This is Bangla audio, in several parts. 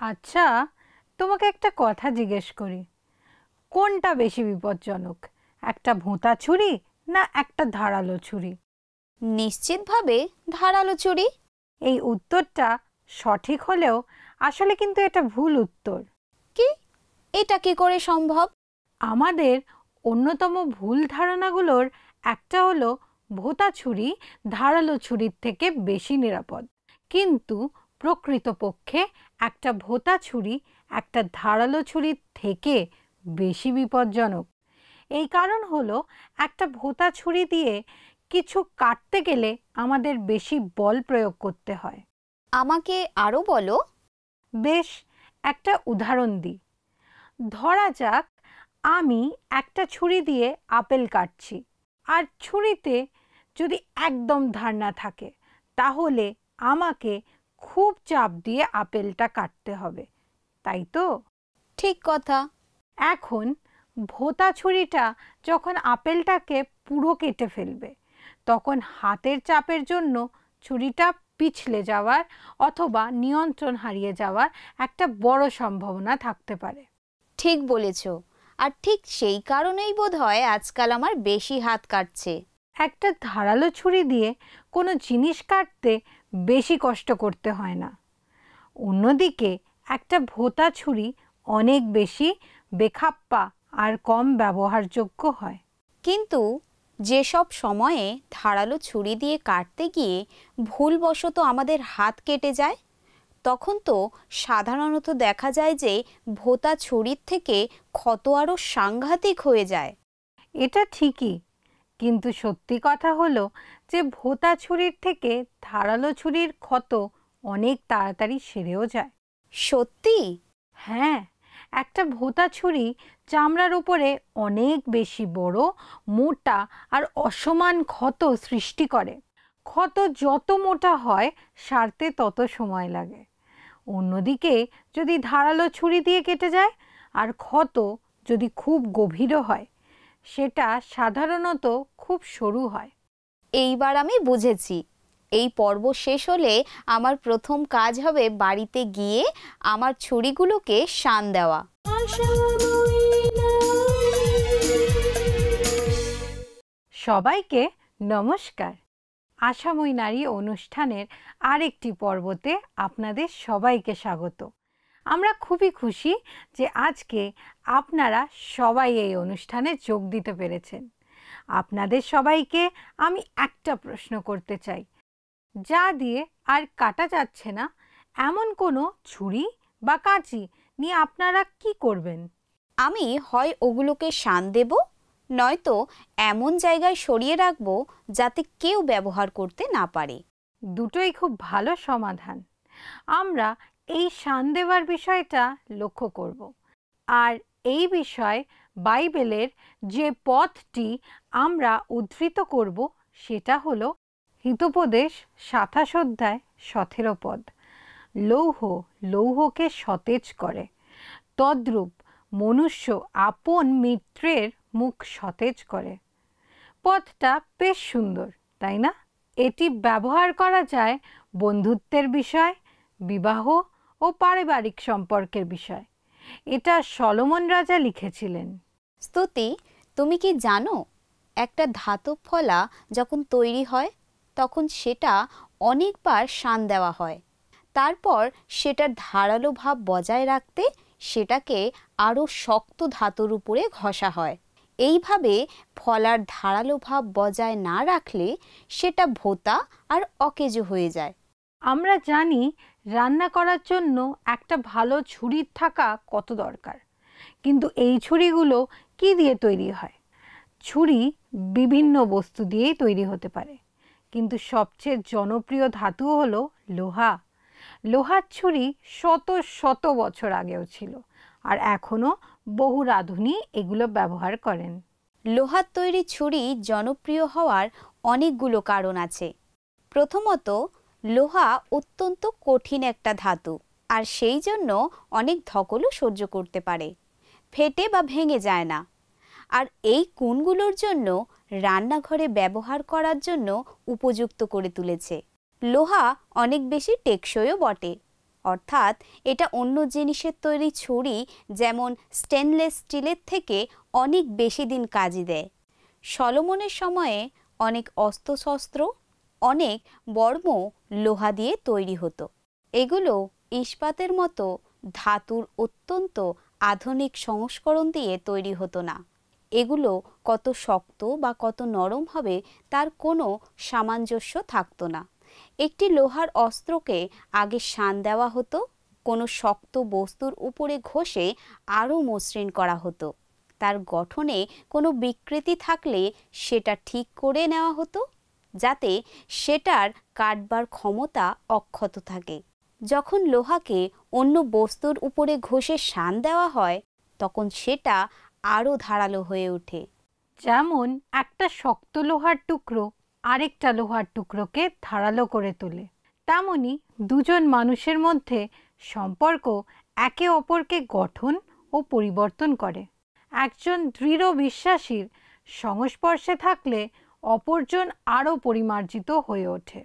আচ্ছা, তোমাকে একটা কথা জিজ্ঞেস করি, কোনটা বেশি বিপজ্জনক, একটা ভোঁতা ছুরি না একটা ধারালো ছুরি? নিশ্চিতভাবে ধারালো ছুরি। এই উত্তরটা সঠিক হলেও আসলে কিন্তু এটা ভুল উত্তর। কি? এটা কি করে সম্ভব? আমাদের অন্যতম ভুল ধারণাগুলোর একটা হলো ভোঁতা ছুরি ধারালো ছুরির থেকে বেশি নিরাপদ, কিন্তু প্রকৃতপক্ষে একটা ভোঁতা ছুরি একটা ধারালো ছুরির থেকে বেশি বিপজ্জনক। এই কারণ হলো একটা ভোঁতা ছুরি দিয়ে কিছু কাটতে গেলে আমাদের বেশি বল প্রয়োগ করতে হয়। আমাকে আরো বলো। বেশ, একটা উদাহরণ দিই। ধরা যাক আমি একটা ছুরি দিয়ে আপেল কাটছি, আর ছুরিতে যদি একদম ধার না থাকে তাহলে আমাকে খুব চাপ দিয়ে আপেলটা কাটতে হবে, তাই তো? ঠিক কথা। এখন ভোঁতা ছুরিটা যখন আপেলটাকে পুরো কেটে ফেলবে, তখন হাতের চাপের জন্য ছুরিটা পিছলে যাওয়ার অথবা নিয়ন্ত্রণ হারিয়ে যাওয়ার একটা বড় সম্ভাবনা থাকতে পারে। ঠিক বলেছ। আর ঠিক সেই কারণেই বোধহয় আজকাল আমার বেশি হাত কাটছে। একটা ধারালো ছুরি দিয়ে কোনো জিনিস কাটতে বেশি কষ্ট করতে হয় না। অন্যদিকে একটা ভোঁতা ছুরি অনেক বেশি বেখাপ্পা আর কম ব্যবহারযোগ্য হয়। কিন্তু যেসব সময়ে ধারালো ছুরি দিয়ে কাটতে গিয়ে ভুলবশত আমাদের হাত কেটে যায়, তখন তো সাধারণত দেখা যায় যে ভোঁতা ছুরির থেকে ক্ষত আরও সাংঘাতিক হয়ে যায়। এটা ঠিকই, কিন্তু সত্যি কথা হলো যে ভোঁতা ছুরির থেকে ধারালো ছুরির ক্ষত অনেক তাড়াতাড়ি সেরেও যায়। সত্যি? হ্যাঁ, একটা ভোঁতা ছুরি চামড়ার উপরে অনেক বেশি বড়, মোটা আর অসমান ক্ষত সৃষ্টি করে। ক্ষত যত মোটা হয় সারতে তত সময় লাগে। অন্যদিকে যদি ধারালো ছুরি দিয়ে কেটে যায় আর ক্ষত যদি খুব গভীরও হয়, সেটা সাধারণত খুব সরু হয়। এইবার আমি বুঝেছি। এই পর্ব শেষ হলে আমার প্রথম কাজ হবে বাড়িতে গিয়ে আমার ছুরিগুলোকে শান দেওয়া। সবাইকে নমস্কার। আশাময়ী নারী অনুষ্ঠানের আরেকটি পর্বতে আপনাদের সবাইকে স্বাগত। আমরা খুবই খুশি যে আজকে আপনারা সবাই এই অনুষ্ঠানে যোগ দিতে পেরেছেন। আপনাদের সবাইকে আমি একটা প্রশ্ন করতে চাই, যা দিয়ে আর কাটা যাচ্ছে না এমন কোনো ছুরি বা কাঁচি নিয়ে আপনারা কি করবেন? আমি হয় ওগুলোকে শান দেব, নয়তো এমন জায়গায় সরিয়ে রাখবো যাতে কেউ ব্যবহার করতে না পারে। দুটোই খুব ভালো সমাধান। আমরা এই শান দেওয়ার বিষয়টা লক্ষ্য করব, আর এই বিষয় বাইবেলের যে পথটি আমরা উদ্ধৃত করব সেটা হলো হিতোপদেশ ২৭ অধ্যায় ১৭ পদ। লৌহ লৌহকে সতেজ করে, তদ্রূপ মনুষ্য আপন মিত্রের মুখ সতেজ করে। পথটা বেশ সুন্দর, তাই না? এটি ব্যবহার করা যায় বন্ধুত্বের বিষয়, বিবাহ ও পারিবারিক সম্পর্কের বিষয়। এটা সলোমন রাজা লিখেছিলেন। স্তুতি, তুমি কি জানো একটা ধাতব ফলা যখন তৈরি হয় তখন সেটা অনেকবার শান দেওয়া হয়। তারপর সেটার ধারালো ভাব বজায় রাখতে সেটাকে আরও শক্ত ধাতুর উপরে ঘষা হয়। এইভাবে ফলার ধারালো ভাব বজায় না রাখলে সেটা ভোঁতা আর অকেজো হয়ে যায়। আমরা জানি রান্না করার জন্য একটা ভালো ছুরি থাকা কত দরকার, কিন্তু এই ছুরিগুলো কি দিয়ে তৈরি হয়? ছুরি বিভিন্ন বস্তু দিয়েই তৈরি হতে পারে, কিন্তু সবচেয়ে জনপ্রিয় ধাতু হলো লোহা। লোহার ছুরি শত শত বছর আগেও ছিল, আর এখনও বহু রাঁধুনি এগুলো ব্যবহার করেন। লোহার তৈরি ছুরি জনপ্রিয় হওয়ার অনেকগুলো কারণ আছে। প্রথমত, লোহা অত্যন্ত কঠিন একটা ধাতু, আর সেই জন্য অনেক ধকলও সহ্য করতে পারে, ফেটে বা ভেঙে যায় না। আর এই কোণগুলোর জন্য রান্নাঘরে ব্যবহার করার জন্য উপযুক্ত করে তুলেছে। লোহা অনেক বেশি টেকসইও বটে, অর্থাৎ এটা অন্য জিনিসের তৈরি ছুরি, যেমন স্টেনলেস স্টিলের থেকে অনেক বেশি দিন কাজে দেয়। সলোমনের সময়ে অনেক অস্ত্রশস্ত্র, অনেক বর্ম লোহা দিয়ে তৈরি হতো। এগুলো ইস্পাতের মতো ধাতুর অত্যন্ত আধুনিক সংস্করণ দিয়ে তৈরি হতো না। এগুলো কত শক্ত বা কত নরম হবে তার কোনো সামঞ্জস্য থাকতো না। একটি লোহার অস্ত্রকে আগে শান দেওয়া হতো, কোনো শক্ত বস্তুর উপরে ঘষে আরও মসৃণ করা হতো। তার গঠনে কোনো বিকৃতি থাকলে সেটা ঠিক করে নেওয়া হতো, যাতে সেটার কাটবার ক্ষমতা অক্ষত থাকে। যখন লোহাকে অন্য বস্তুর উপরে ঘষে শান দেওয়া হয়, তখন সেটা আরও ধারালো হয়ে ওঠে। যেমন একটা শক্ত লোহার টুকরো আরেকটা লোহার টুকরোকে ধারালো করে তোলে, তেমনি দুজন মানুষের মধ্যে সম্পর্ক একে অপরকে গঠন ও পরিবর্তন করে। একজন দৃঢ় বিশ্বাসীর সংস্পর্শে থাকলে অপরজন আরও পরিমার্জিত হয়ে ওঠে।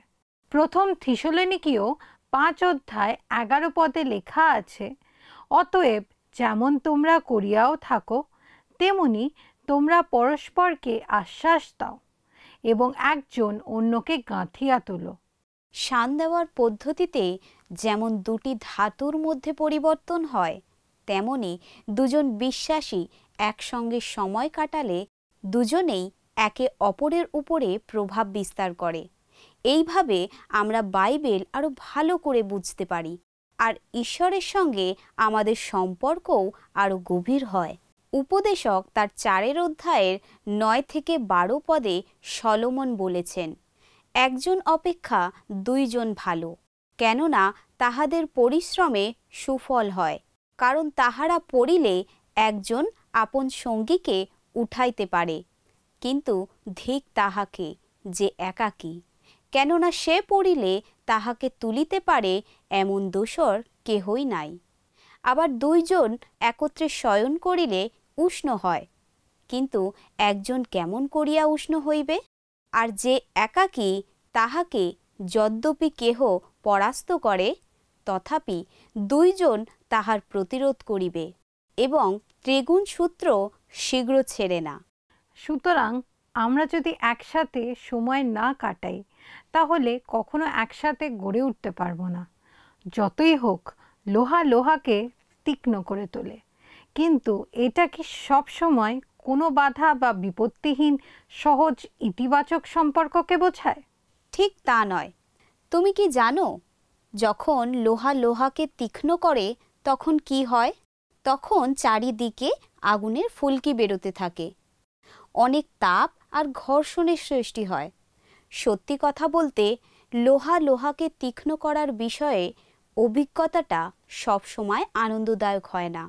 প্রথম থিসলনিকীয় 5:11 লেখা আছে, অতএব যেমন তোমরা করিয়াও থাকো, তেমনি তোমরা পরস্পরকে আশ্বাস দাও এবং একজন অন্যকে গাঁথিয়া তোলো। শান দেওয়ার পদ্ধতিতে যেমন দুটি ধাতুর মধ্যে পরিবর্তন হয়, তেমনি দুজন বিশ্বাসী একসঙ্গে সময় কাটালে দুজনেই একে অপরের উপরে প্রভাব বিস্তার করে। এইভাবে আমরা বাইবেল আরও ভালো করে বুঝতে পারি, আর ঈশ্বরের সঙ্গে আমাদের সম্পর্কও আরও গভীর হয়। উপদেশক তার 4 অধ্যায়ের 9 থেকে 12 পদে সলোমন বলেছেন, একজন অপেক্ষা 2 জন ভালো, কেননা তাহাদের পরিশ্রমে সুফল হয়। কারণ তাহারা পড়িলে একজন আপন সঙ্গীকে উঠাইতে পারে, কিন্তু ধিক তাহাকে যে একাকী, কেননা সে পড়িলে তাহাকে তুলিতে পারে এমন দোসর কেহই নাই। আবার 2 জন একত্রে শয়ন করিলে উষ্ণ হয়, কিন্তু একজন কেমন করিয়া উষ্ণ হইবে? আর যে একাকী, তাহাকে যদ্যপি কেহ পরাস্ত করে, তথাপি 2 জন তাহার প্রতিরোধ করিবে, এবং ত্রিগুণ সূত্র শীঘ্র ছেড়ে না। সুতরাং আমরা যদি একসাথে সময় না কাটাই, তাহলে কখনো একসাথে গড়ে উঠতে পারবো না। যতই হোক, লোহা লোহাকে তীক্ষ্ণ করে তোলে, কিন্তু এটা কি সব সময় কোনো বাধা বা বিপত্তিহীন সহজ ইতিবাচক সম্পর্ককে বোঝায়? ঠিক তা নয়। তুমি কি জানো, যখন লোহা লোহাকে তীক্ষ্ণ করে তখন কি হয়? তখন চারিদিকে আগুনের ফুলকি বেরোতে থাকে, অনেক তাপ আর ঘর্ষণের সৃষ্টি হয়। সত্যি কথা বলতে, লোহা লোহাকে তীক্ষ্ণ করার বিষয়ে অভিজ্ঞতাটা সবসময় আনন্দদায়ক হয় না।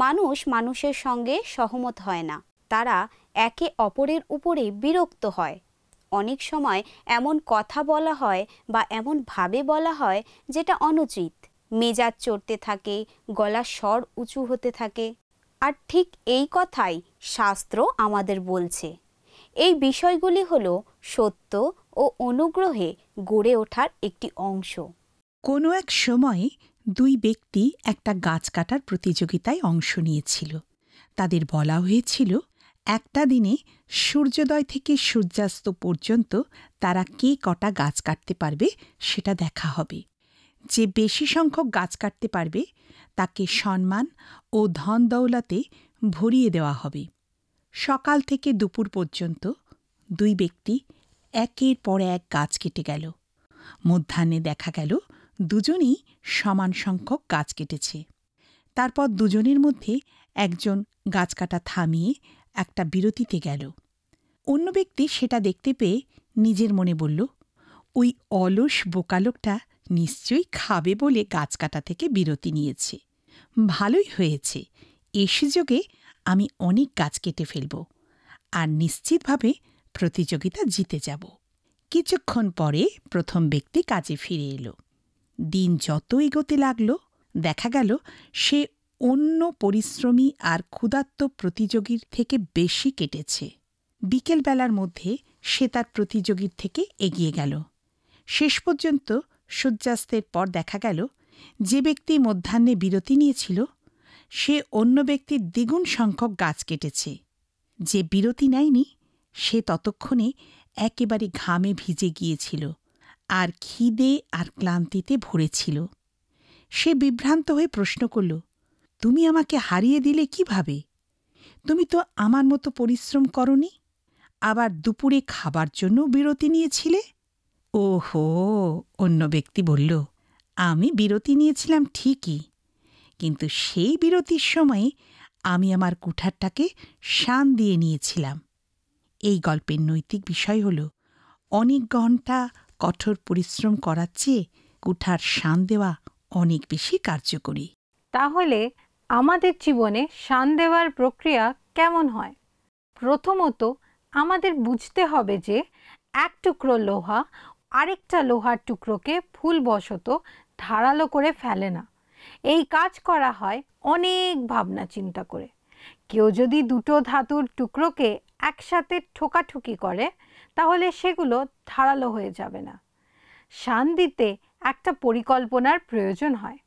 মানুষ মানুষের সঙ্গে সহমত হয় না, তারা একে অপরের উপরে বিরক্ত হয়। অনেক সময় এমন কথা বলা হয় বা এমন ভাবে বলা হয় যেটা অনুচিত। মেজাজ চড়তে থাকে, গলার স্বর উঁচু হতে থাকে। আর ঠিক এই কথাই শাস্ত্র আমাদের বলছে। এই বিষয়গুলি হলো সত্য ও অনুগ্রহে গড়ে ওঠার একটি অংশ। কোনো এক সময়ে 2 ব্যক্তি একটা গাছ কাটার প্রতিযোগিতায় অংশ নিয়েছিল। তাদের বলা হয়েছিল, একটা দিনে সূর্যোদয় থেকে সূর্যাস্ত পর্যন্ত তারা কে কটা গাছ কাটতে পারবে সেটা দেখা হবে। যে বেশি সংখ্যক গাছ কাটতে পারবে তাকে সম্মান ও ধন দৌলতে ভরিয়ে দেওয়া হবে। সকাল থেকে দুপুর পর্যন্ত 2 ব্যক্তি একের পর এক গাছ কেটে গেল। মধ্যাহ্নে দেখা গেল দুজনেই সমান সংখ্যক গাছ কেটেছে। তারপর দুজনের মধ্যে একজন গাছ কাটা থামিয়ে একটা বিরতিতে গেল। অন্য ব্যক্তি সেটা দেখতে পেয়ে নিজের মনে বলল, ওই অলস বোকা লোকটা নিশ্চয়ই খাবে বলে গাছ কাটা থেকে বিরতি নিয়েছে। ভালোই হয়েছে, এই সুযোগে আমি অনেক গাছ কেটে ফেলব আর নিশ্চিতভাবে প্রতিযোগিতা জিতে যাব। কিছুক্ষণ পরে প্রথম ব্যক্তি কাজে ফিরে এলো। দিন যত এগোতে লাগল, দেখা গেল সে অন্য পরিশ্রমী আর ক্ষুধার্ত প্রতিযোগীর থেকে বেশি কেটেছে। বিকেলবেলার মধ্যে সে তার প্রতিযোগীর থেকে এগিয়ে গেল। শেষ পর্যন্ত সূর্যাস্তের পর দেখা গেল যে ব্যক্তি মধ্যাহ্নে বিরতি নিয়েছিল সে অন্য ব্যক্তির দ্বিগুণ সংখ্যক গাছ কেটেছে। যে বিরতি নেয়নি সে ততক্ষণে একেবারে ঘামে ভিজে গিয়েছিল আর খিদে আর ক্লান্তিতে ভরেছিল। সে বিভ্রান্ত হয়ে প্রশ্ন করল, তুমি আমাকে হারিয়ে দিলে কিভাবে? তুমি তো আমার মতো পরিশ্রম করনি, আবার দুপুরে খাবার জন্য বিরতি নিয়েছিলে। ওহো, অন্য ব্যক্তি বলল, আমি বিরতি নিয়েছিলাম ঠিকই, কিন্তু সেই বিরতির সময়ে আমি আমার কুঠারটাকে শান দিয়ে নিয়েছিলাম। এই গল্পের নৈতিক বিষয় হল, অনেক ঘণ্টা কঠোর পরিশ্রম করার চেয়ে কুঠার শান দেওয়া অনেক বেশি কার্যকরী। তাহলে আমাদের জীবনে শান দেওয়ার প্রক্রিয়া কেমন হয়? প্রথমত আমাদের বুঝতে হবে যে এক টুকরো লোহা আরেকটা লোহার টুকরোকে ভুলবশত ধারালো করে ফেলে না। এই কাজ করা হয় অনেক ভাবনা চিন্তা করে। কেউ যদি দুটো ধাতুর টুকরোকে একসাথে ঠোকাঠুকি করে তাহলে সেগুলো ধারালো হয়ে যাবে না। শান দিতে একটা পরিকল্পনার প্রয়োজন হয়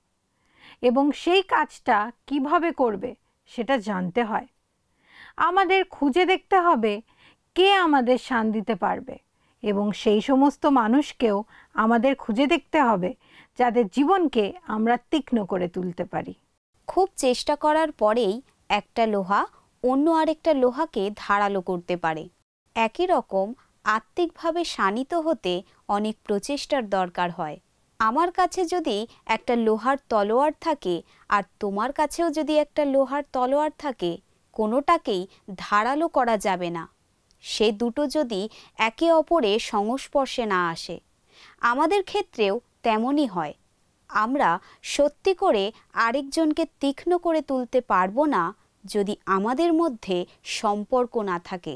এবং সেই কাজটা কিভাবে করবে সেটা জানতে হয়। আমাদের খুঁজে দেখতে হবে কে আমাদের শান দিতে পারবে এবং সেই সমস্ত মানুষকেও আমাদের খুঁজে দেখতে হবে যাদের জীবনকে আমরা তীক্ষ্ণ করে তুলতে পারি। খুব চেষ্টা করার পরেই একটা লোহা অন্য আরেকটা লোহাকে ধারালো করতে পারে। একই রকম আত্মিকভাবে শানিত হতে অনেক প্রচেষ্টার দরকার হয়। আমার কাছে যদি একটা লোহার তলোয়ার থাকে আর তোমার কাছেও যদি একটা লোহার তলোয়ার থাকে, কোনোটাকেই ধারালো করা যাবে না। সে দুটো যদি একে অপরের সংস্পর্শে না আসে। আমাদের ক্ষেত্রেও তেমনই হয়। আমরা সত্যি করে আরেকজনকে তীক্ষ্ণ করে তুলতে পারবো না যদি আমাদের মধ্যে সম্পর্ক না থাকে।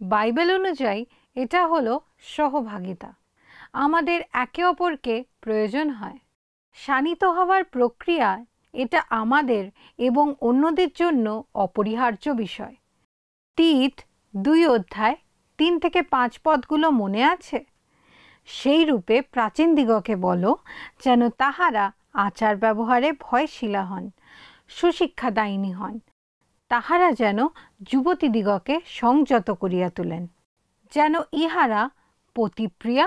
বাইবেল অনুযায়ী এটা হলো সহভাগিতা। আমাদের একে অপরকে প্রয়োজন হয়। শানিত হওয়ার প্রক্রিয়া এটা আমাদের এবং অন্যদের জন্য অপরিহার্য বিষয়। তীত 2:3-5 পদগুলো মনে আছে? সেই রূপে প্রাচীন দিগকে বলো যেন তাহারা আচার ব্যবহারে ভয়শীলা হন, সুশিক্ষাদায়িনী হন। তাহারা যেন যুবতীদিগকে সংযত করিয়া তোলেন, যেন ইহারা পতিপ্রিয়া,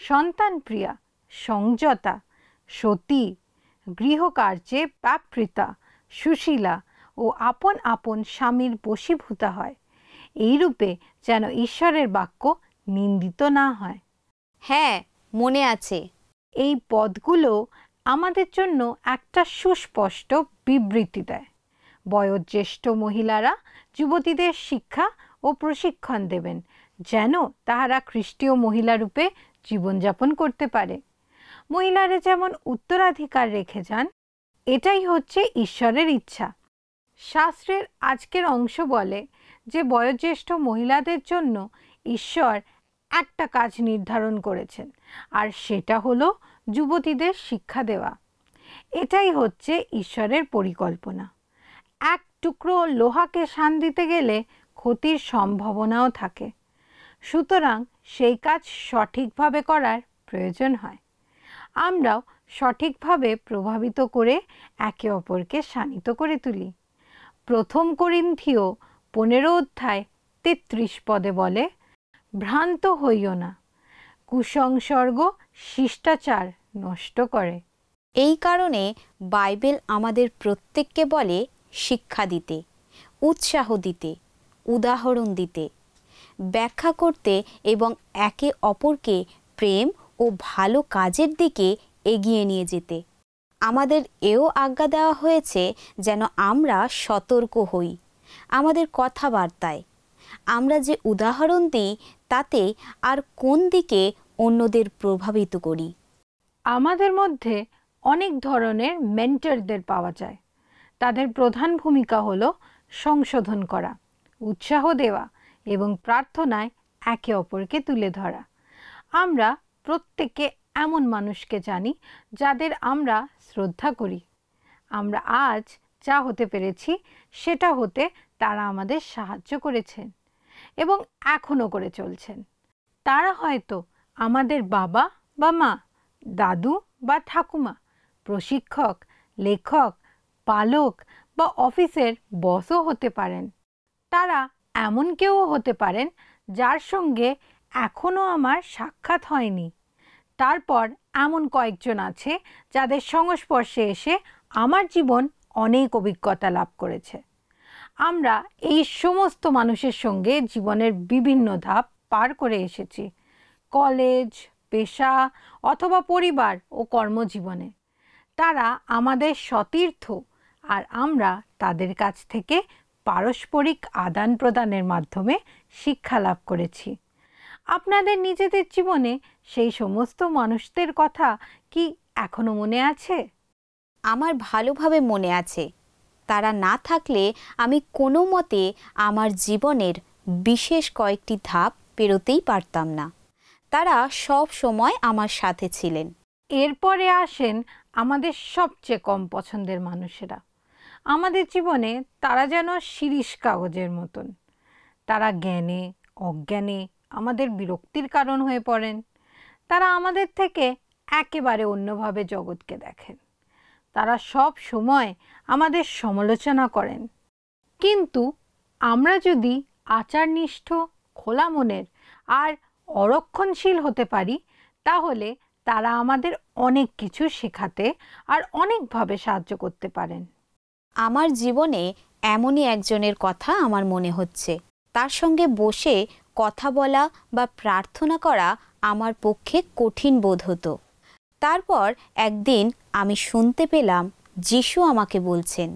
সন্তানপ্রিয়া, সংযতা, সতী, গৃহকার্যে ব্যাপৃতা, সুশীলা ও আপন আপন স্বামীর বশীভূতা হয়। এইরূপে যেন ঈশ্বরের বাক্য নিন্দিত না হয়। হ্যাঁ, মনে আছে। এই পদগুলো আমাদের জন্য একটা সুস্পষ্ট বিবৃতি দেয়। বয়োজ্যেষ্ঠ মহিলারা যুবতীদের শিক্ষা ও প্রশিক্ষণ দেবেন যেন তাহারা খ্রিস্টীয় মহিলা রূপে জীবনযাপন করতে পারে। মহিলারা যেমন উত্তরাধিকার রেখে যান, এটাই হচ্ছে ঈশ্বরের ইচ্ছা। শাস্ত্রের আজকের অংশ বলে যে বয়োজ্যেষ্ঠ মহিলাদের জন্য ঈশ্বর একটা কাজ নির্ধারণ করেছেন, আর সেটা হলো যুবতীদের শিক্ষা দেওয়া। এটাই হচ্ছে ঈশ্বরের পরিকল্পনা। এক টুকরো লোহাকে শান দিতে গেলে ক্ষতির সম্ভাবনাও থাকে, সুতরাং সেই কাজ সঠিকভাবে করার প্রয়োজন হয়। আমরাও সঠিকভাবে প্রভাবিত করে একে অপরকে শানিত করে তুলি। 1 করিন্থীয় 15:33 পদে বলে, ভ্রান্ত হইও না, কুসংসর্গ শিষ্টাচার নষ্ট করে। এই কারণে বাইবেল আমাদের প্রত্যেককে বলে শিক্ষা দিতে, উৎসাহ দিতে, উদাহরণ দিতে, ব্যাখ্যা করতে এবং একে অপরকে প্রেম ও ভালো কাজের দিকে এগিয়ে নিয়ে যেতে। আমাদের এও আজ্ঞা দেওয়া হয়েছে যেন আমরা সতর্ক হই আমাদের কথাবার্তায়। আমরা যে উদাহরণ দিই তাতে আর কোন দিকে অন্যদের প্রভাবিত করি। আমাদের মধ্যে অনেক ধরনের মেন্টরদের পাওয়া যায়। তাদের প্রধান ভূমিকা হলো সংশোধন করা, উৎসাহ দেওয়া এবং প্রার্থনায় একে অপরকে তুলে ধরা। আমরা প্রত্যেকে এমন মানুষকে জানি যাদের আমরা শ্রদ্ধা করি। আমরা আজ যা হতে পেরেছি সেটা হতে তারা আমাদের সাহায্য করেছেন এবং এখনও করে চলছেন। তারা হয়তো আমাদের বাবা বা মা, দাদু বা ঠাকুমা, প্রশিক্ষক, লেখক, পালক বা অফিসের বসও হতে পারেন। তারা এমন কেউ হতে পারেন যার সঙ্গে এখনও আমার সাক্ষাৎ হয়নি। তারপর এমন কয়েকজন আছে যাদের সংস্পর্শে এসে আমার জীবন অনেক অভিজ্ঞতা লাভ করেছে। আমরা এই সমস্ত মানুষের সঙ্গে জীবনের বিভিন্ন ধাপ পার করে এসেছি, কলেজ, পেশা অথবা পরিবার ও কর্মজীবনে। তারা আমাদের সতীর্থ, আর আমরা তাদের কাছ থেকে পারস্পরিক আদান প্রদানের মাধ্যমে শিক্ষা লাভ করেছি। আপনাদের নিজেদের জীবনে সেই সমস্ত মানুষদের কথা কি এখনো মনে আছে? আমার ভালোভাবে মনে আছে। তারা না থাকলে আমি কোনো মতে আমার জীবনের বিশেষ কয়েকটি ধাপ পেরোতেই পারতাম না। তারা সব সময় আমার সাথে ছিলেন। এরপরে আসেন আমাদের সবচেয়ে কম পছন্দের মানুষেরা। আমাদের জীবনে তারা যেন শিরীষ কাগজের মতন। তারা জ্ঞানে অজ্ঞানে আমাদের বিরক্তির কারণ হয়ে পড়েন। তারা আমাদের থেকে একেবারে অন্যভাবে জগৎকে দেখেন। তারা সব সময় আমাদের সমালোচনা করেন। কিন্তু আমরা যদি আচারনিষ্ঠ, খোলা মনের আর অরক্ষণশীল হতে পারি, তাহলে তারা আমাদের অনেক কিছু শেখাতে আর অনেকভাবে সাহায্য করতে পারেন। আমার জীবনে এমনই একজনের কথা আমার মনে হচ্ছে। তার সঙ্গে বসে কথা বলা বা প্রার্থনা করা আমার পক্ষে কঠিন বোধ হতো। তারপর একদিন আমি শুনতে পেলাম যিশু আমাকে বলছেন,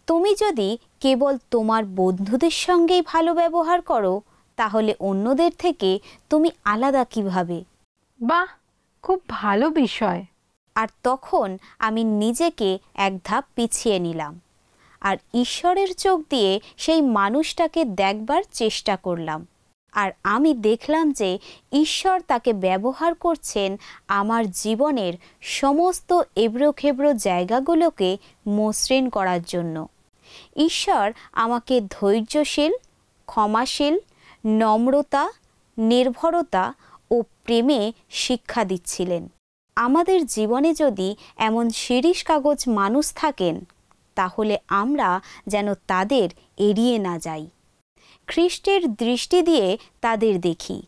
তুমি যদি কেবল তোমার বন্ধুদের সঙ্গেই ভালো ব্যবহার করো, তাহলে অন্যদের থেকে তুমি আলাদা কিভাবে? বাহ, খুব ভালো বিষয়। আর তখন আমি নিজেকে এক ধাপ পিছিয়ে নিলাম আর ঈশ্বরের চোখ দিয়ে সেই মানুষটাকে দেখবার চেষ্টা করলাম। আর আমি দেখলাম যে ঈশ্বর তাকে ব্যবহার করছেন আমার জীবনের সমস্ত এবড়োখেবড়ো জায়গাগুলোকে মসৃণ করার জন্য। ঈশ্বর আমাকে ধৈর্যশীল, ক্ষমাশীল, নম্রতা, নির্ভরতা ও প্রেমে শিক্ষা দিচ্ছিলেন। আমাদের জীবনে যদি এমন শিরীষ কাগজ মানুষ থাকেন, তাহলে আমরা যেন তাদের এড়িয়ে না যাই। খ্রিস্টের দৃষ্টি দিয়ে তাদের দেখি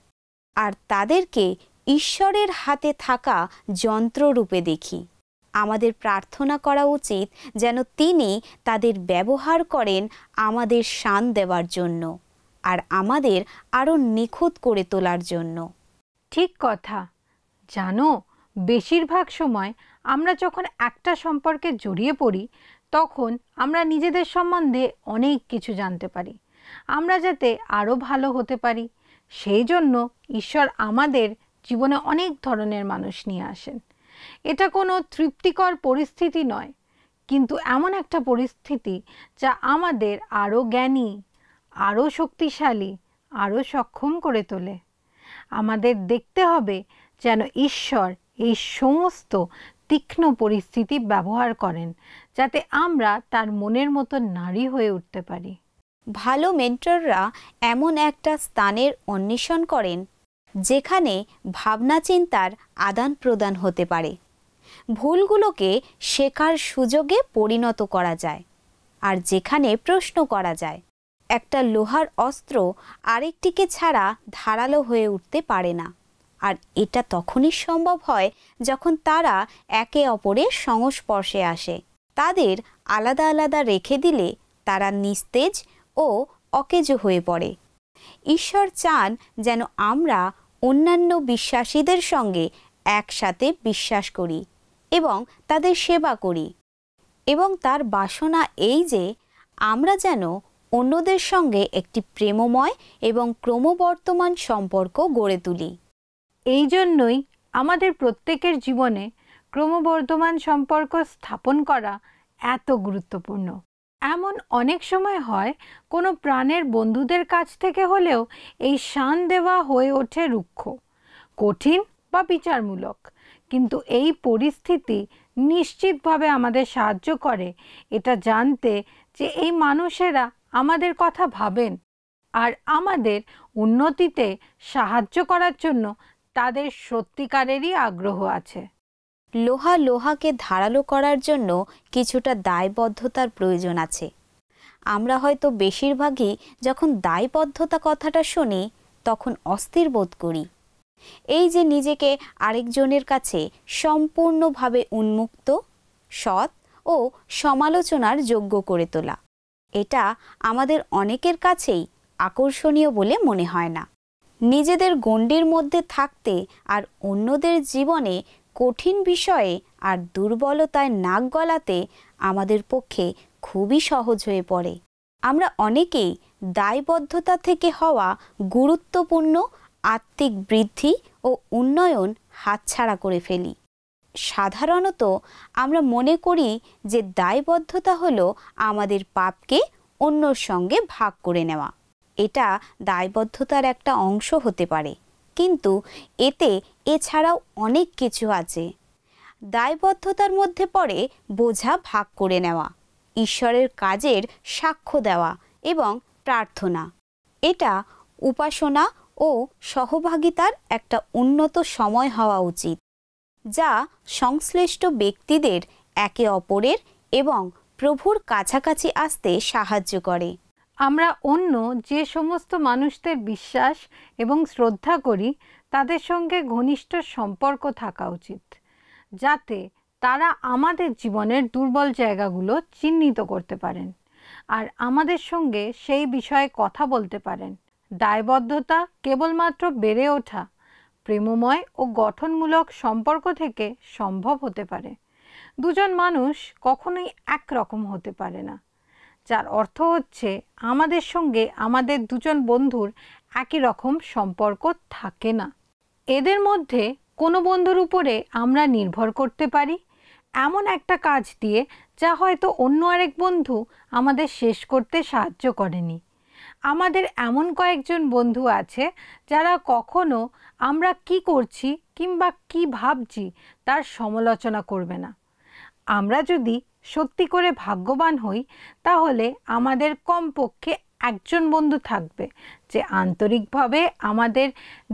আর তাদেরকে ঈশ্বরের হাতে থাকা যন্ত্ররূপে দেখি। আমাদের প্রার্থনা করা উচিত যেন তিনি তাদের ব্যবহার করেন আমাদের শান দেওয়ার জন্য আর আমাদের আরও নিখুঁত করে তোলার জন্য। ঠিক কথা। জানো, বেশিরভাগ সময় আমরা যখন একটা সম্পর্কে জড়িয়ে পড়ি, তখন আমরা নিজেদের সম্বন্ধে অনেক কিছু জানতে পারি। আমরা যাতে আরও ভালো হতে পারি, সেই জন্য ঈশ্বর আমাদের জীবনে অনেক ধরনের মানুষ নিয়ে আসেন। এটা কোনো তৃপ্তিকর পরিস্থিতি নয়, কিন্তু এমন একটা পরিস্থিতি যা আমাদের আরও জ্ঞানী, আরও শক্তিশালী, আরও সক্ষম করে তোলে। আমাদের দেখতে হবে যেন ঈশ্বর এই সমস্ত তীক্ষ্ণ পরিস্থিতি ব্যবহার করেন, যাতে আমরা তার মনের মতো নারী হয়ে উঠতে পারি। ভালো মেন্টররা এমন একটা স্থানের অন্বেষণ করেন যেখানে ভাবনা চিন্তার আদান প্রদান হতে পারে, ভুলগুলোকে শেখার সুযোগে পরিণত করা যায় আর যেখানে প্রশ্ন করা যায়। একটা লোহার অস্ত্র আরেকটিকে ছাড়া ধারালো হয়ে উঠতে পারে না, আর এটা তখনই সম্ভব হয় যখন তারা একে অপরের সংস্পর্শে আসে। তাদের আলাদা আলাদা রেখে দিলে তারা নিস্তেজ ও অকেজো হয়ে পড়ে। ঈশ্বর চান যেন আমরা অন্যান্য বিশ্বাসীদের সঙ্গে একসাথে বিশ্বাস করি এবং তাদের সেবা করি, এবং তার বাসনা এই যে আমরা যেন অন্যদের সঙ্গে একটি প্রেমময় এবং ক্রমবর্ধমান সম্পর্ক গড়ে তুলি। এই জন্যই আমাদের প্রত্যেকের জীবনে ক্রমবর্ধমান সম্পর্ক স্থাপন করা এত গুরুত্বপূর্ণ। এমন অনেক সময় হয় কোনো প্রাণের বন্ধুদের কাছ থেকে হলেও এই শান দেওয়া হয়ে ওঠে রুক্ষ, কঠিন বা বিচারমূলক। কিন্তু এই পরিস্থিতি নিশ্চিতভাবে আমাদের সাহায্য করে এটা জানতে যে এই মানুষেরা আমাদের কথা ভাবেন আর আমাদের উন্নতিতে সাহায্য করার জন্য তাদের সত্যিকারেরই আগ্রহ আছে। লোহাকে ধারালো করার জন্য কিছুটা দায়বদ্ধতার প্রয়োজন আছে। আমরা হয়তো বেশিরভাগই যখন দায়বদ্ধতা কথাটা শুনি তখন অস্থির বোধ করি। এই যে নিজেকে আরেকজনের কাছে সম্পূর্ণভাবে উন্মুক্ত, সৎ ও সমালোচনার যোগ্য করে তোলা, এটা আমাদের অনেকের কাছেই আকর্ষণীয় বলে মনে হয় না। নিজেদের গণ্ডির মধ্যে থাকতে আর অন্যদের জীবনে কঠিন বিষয়ে আর দুর্বলতায় নাক গলাতে আমাদের পক্ষে খুবই সহজ হয়ে পড়ে। আমরা অনেকেই দায়বদ্ধতা থেকে হওয়া গুরুত্বপূর্ণ আত্মিক বৃদ্ধি ও উন্নয়ন হাতছাড়া করে ফেলি। সাধারণত আমরা মনে করি যে দায়বদ্ধতা হলো আমাদের পাপকে অন্যর সঙ্গে ভাগ করে নেওয়া। এটা দায়বদ্ধতার একটা অংশ হতে পারে, কিন্তু এতে এছাড়াও অনেক কিছু আছে। দায়বদ্ধতার মধ্যে পড়ে বোঝা ভাগ করে নেওয়া, ঈশ্বরের কাজের সাক্ষ্য দেওয়া এবং প্রার্থনা। এটা উপাসনা ও সহভাগিতার একটা উন্নত সময় হওয়া উচিত, যা সংশ্লিষ্ট ব্যক্তিদের একে অপরের এবং প্রভুর কাছাকাছি আসতে সাহায্য করে। আমরা অন্য যে সমস্ত মানুষদের বিশ্বাস এবং শ্রদ্ধা করি তাদের সঙ্গে ঘনিষ্ঠ সম্পর্ক থাকা উচিত, যাতে তারা আমাদের জীবনের দুর্বল জায়গাগুলো চিহ্নিত করতে পারেন আর আমাদের সঙ্গে সেই বিষয়ে কথা বলতে পারেন। দায়বদ্ধতা কেবলমাত্র বেড়ে ওঠা প্রেমময় ও গঠনমূলক সম্পর্ক থেকে সম্ভব হতে পারে। দুজন মানুষ কখনোই একরকম হতে পারে না, যার অর্থ হচ্ছে আমাদের সঙ্গে আমাদের দুজন বন্ধুর একই রকম সম্পর্ক থাকে না। এদের মধ্যে কোনো বন্ধুর উপরে আমরা নির্ভর করতে পারি এমন একটা কাজ দিয়ে যা হয়তো অন্য আরেক বন্ধু আমাদের শেষ করতে সাহায্য করেনি। আমাদের এমন কয়েকজন বন্ধু আছে যারা কখনো আমরা কি করছি কিংবা কি ভাবছি তার সমালোচনা করবে না। আমরা যদি সত্যি করে ভাগ্যবান হই তাহলে আমাদের কমপক্ষে একজন বন্ধু থাকবে যে আন্তরিকভাবে আমাদের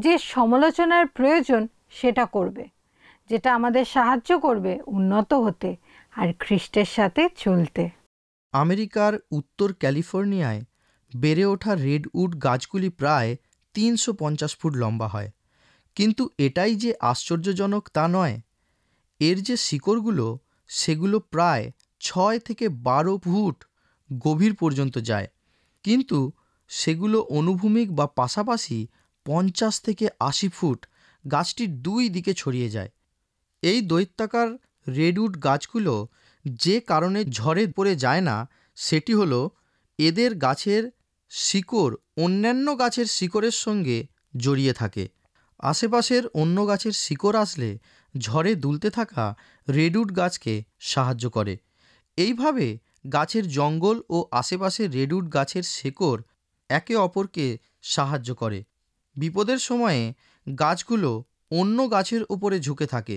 যে সমালোচনার প্রয়োজন সেটা করবে, যেটা আমাদের সাহায্য করবে উন্নত হতে আর খ্রিস্টের সাথে চলতে। আমেরিকার উত্তর ক্যালিফোর্নিয়ায় বেড়ে ওঠা রেডউড গাছগুলি প্রায় 350 ফুট লম্বা হয়। কিন্তু এটাই যে আশ্চর্যজনক তা নয়। এর যে শিকড়গুলো সেগুলো প্রায় 6 থেকে 12 ফুট গভীর পর্যন্ত যায়, কিন্তু সেগুলো অনুভূমিক বা পাশাপাশি 50 থেকে 80 ফুট গাছটির দুই দিকে ছড়িয়ে যায়। এই দৈত্যাকার রেডউড গাছগুলো যে কারণে ঝড়ে পড়ে যায় না সেটি হলো এদের গাছের শিকড় অন্যান্য গাছের শিকড়ের সঙ্গে জড়িয়ে থাকে। আশেপাশের অন্য গাছের শিকড় আসলে ঝড়ে দুলতে থাকা রেডউড গাছকে সাহায্য করে। এইভাবে গাছের জঙ্গল ও আশেপাশের রেডউড গাছের শিকড় একে অপরকে সাহায্য করে। বিপদের সময়ে গাছগুলো অন্য গাছের উপরে ঝুঁকে থাকে।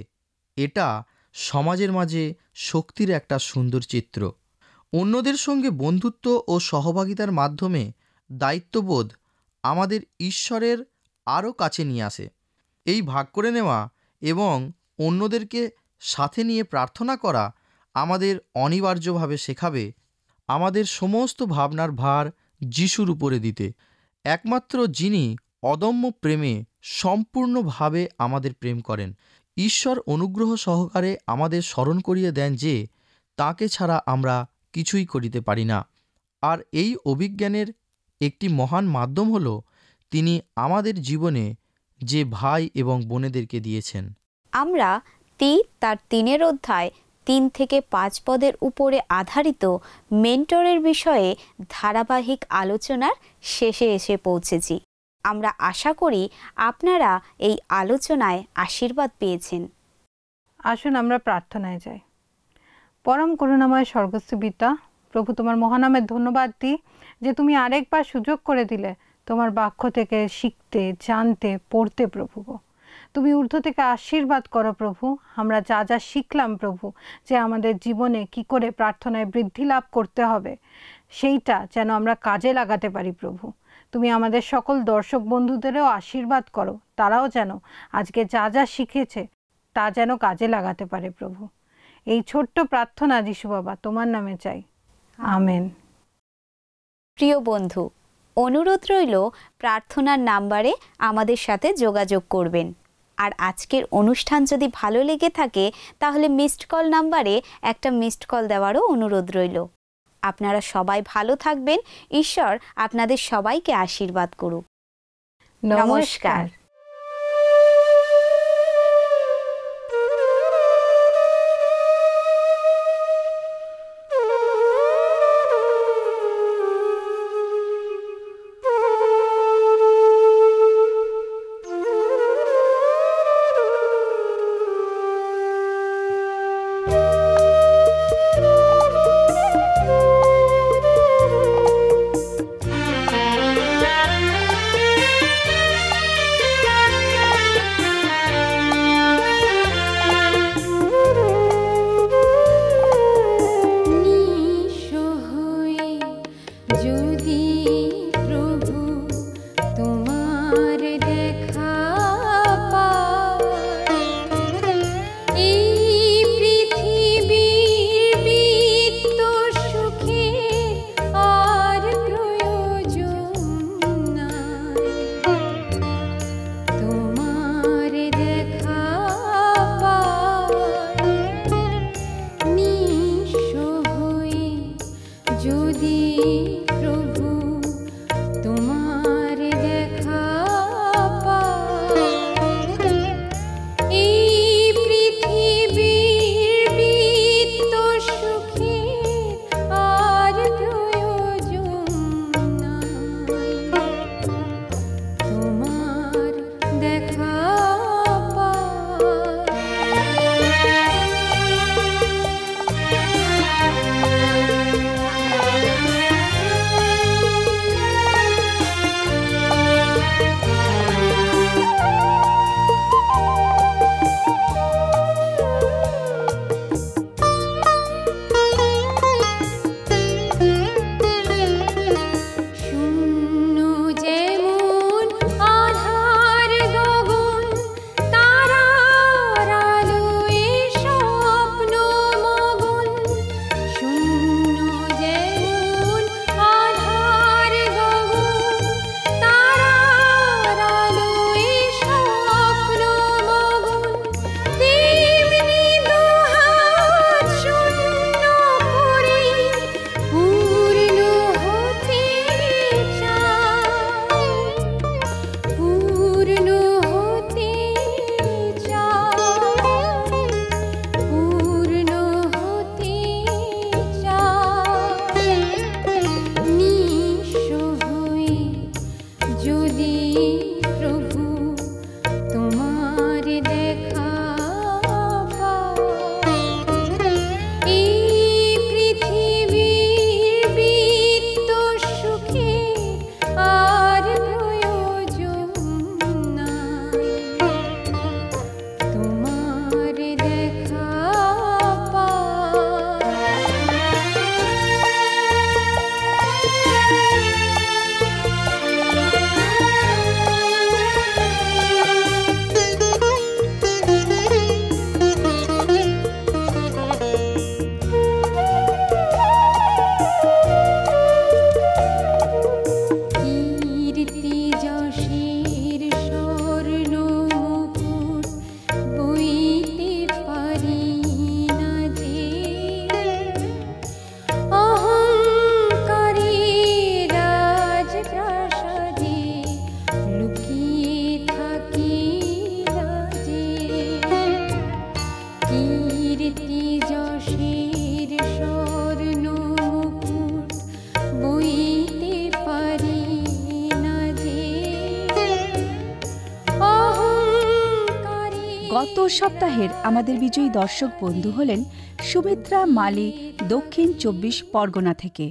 এটা সমাজের মাঝে শক্তির একটা সুন্দর চিত্র। অন্যদের সঙ্গে বন্ধুত্ব ও সহভাগিতার মাধ্যমে দায়িত্ববোধ আমাদের ঈশ্বরের আরও কাছে নিয়ে আসে। এই ভাগ করে নেওয়া এবং অন্যদেরকে সাথে নিয়ে প্রার্থনা করা আমাদের অনিবার্যভাবে শেখাবে আমাদের সমস্ত ভাবনার ভার যিশুর উপরে দিতে। একমাত্র যিনি অদম্য প্রেমে সম্পূর্ণভাবে আমাদের প্রেম করেন। ঈশ্বর অনুগ্রহ সহকারে আমাদের স্মরণ করিয়ে দেন যে তাকে ছাড়া আমরা কিছুই করিতে পারি না। আর এই অভিজ্ঞানের একটি মহান মাধ্যম হল তিনি আমাদের জীবনে যে ভাই এবং বোনেদেরকে দিয়েছেন। আমরা তার 3 অধ্যায় 3 থেকে 5 পদের উপরে আধারিত মেন্টরের বিষয়ে ধারাবাহিক আলোচনার শেষে এসে পৌঁছেছি। আমরা আশা করি আপনারা এই আলোচনায় আশীর্বাদ পেয়েছেন। আসুন আমরা প্রার্থনায় যাই। পরম করুণাময় স্বর্গস্থ পিতা, প্রভু তোমার মহানামের ধন্যবাদ দিই যে তুমি আরেকবার সুযোগ করে দিলে তোমার বাক্য থেকে শিখতে, জানতে, পড়তে। প্রভু গো, তুমি ঊর্ধ্ব থেকে আশীর্বাদ করো প্রভু। আমরা যা যা শিখলাম প্রভু, যে আমাদের জীবনে কি করে প্রার্থনায় বৃদ্ধি লাভ করতে হবে, সেইটা যেন আমরা কাজে লাগাতে পারি প্রভু। তুমি আমাদের সকল দর্শক বন্ধুদেরও আশীর্বাদ করো, তারাও যেন আজকে যা যা শিখেছে তা যেন কাজে লাগাতে পারে প্রভু। এই ছোট্ট প্রার্থনা যিশু বাবা তোমার নামে চাই, আমেন। প্রিয় বন্ধু, অনুরোধ রইল প্রার্থনার নাম্বারে আমাদের সাথে যোগাযোগ করবেন। আর আজকের অনুষ্ঠান যদি ভালো লেগে থাকে তাহলে মিসড কল নাম্বারে একটা মিসড কল দেওয়ারও অনুরোধ রইল। আপনারা সবাই ভালো থাকবেন। ঈশ্বর আপনাদের সবাইকে আশীর্বাদ করুক। নমস্কার। গত সপ্তাহের আমাদের বিজয়ী দর্শক বন্ধু হলেন সুমিত্রা মালি, দক্ষিণ 24 পরগনা থেকে।